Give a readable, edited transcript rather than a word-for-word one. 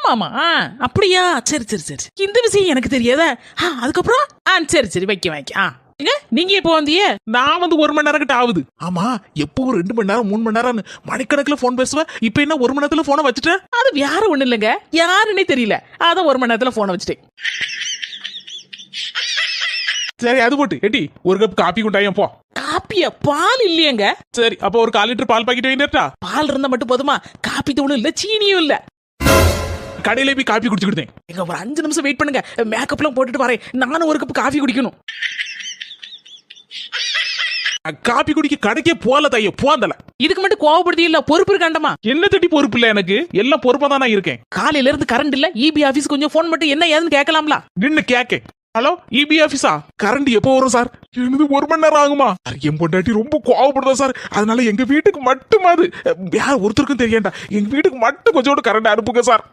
ஆமாமா. அப்படியா? சரி சரி சரி, இந்த விஷயம் எனக்கு தெரியாதா? அதுக்கப்புறம் சரி சரி, வைக்க நீங்க எப்போ வந்தீங்க? நான் வந்து 1 மணி நேரம் கிட்ட ஆகுது. ஆமா, எப்போ 2 மணி நேரம் 3 மணி நேரம் மணிக்கணக்கில் போன் பேசுவேன். இப்ப என்ன 1 மணி நேரத்துல போனை வச்சுட்டேன்? அது வேற ஒண்ணு இல்லைங்க, யாருன்னே தெரியல, அதான் 1 மணி நேரத்துல போனை வச்சுட்டேன். சரி அது போட்டு எட்டி ஒரு கப் காப்பி கொண்டாயும் போ. காப்பியா? பால் இல்லையங்க. சரி அப்ப ஒரு 1/4 லிட்டர் பால் பாக்கெட் வேண்டிட்டா? பால் இருந்தா மட்டும் போதுமா? காப்பி தூளும் இல்ல, சீனியும் இல்ல. கடையில போய் காப்பி குடிச்சுக்கிட்டேன். எங்க ஒரு 5 நிமிஷம் வெயிட் பண்ணுங்க, மேக்கப் எல்லாம் போட்டுட்டு வரேன். நானும் ஒரு கப் காஃபி குடிக்கணும். காப்பி குடிக்க கடைக்கே போல தைய போந்தல. இதுக்கு மட்டும் கோவப்படுத்தி இல்ல, பொறுப்பு இருக்காண்டமா? என்ன தட்டி பொறுப்பு இல்ல, எனக்கு எல்லாம் பொறுப்பா தான் நான் இருக்கேன். காலையில இருந்து கரண்ட் இல்ல, இபி ஆபீஸ் கொஞ்சம் போன் மட்டும் என்ன ஏதுன்னு கேட்கலாம்ல? நின்னு கேக்க. Hello EB ஆபீஸா? கரண்ட் எப்போ வரும் சார்? என்னது 1 மணி நேரம் ஆகுமா? என் பொண்டாட்டி ரொம்ப கோவப்படுதா சார், அதனால எங்க வீட்டுக்கு மட்டுமாது, யார் ஒருத்தருக்கும் தெரியண்டா, எங்க வீட்டுக்கு மட்டும் கொஞ்சோட கரண்ட் அனுப்புங்க சார்.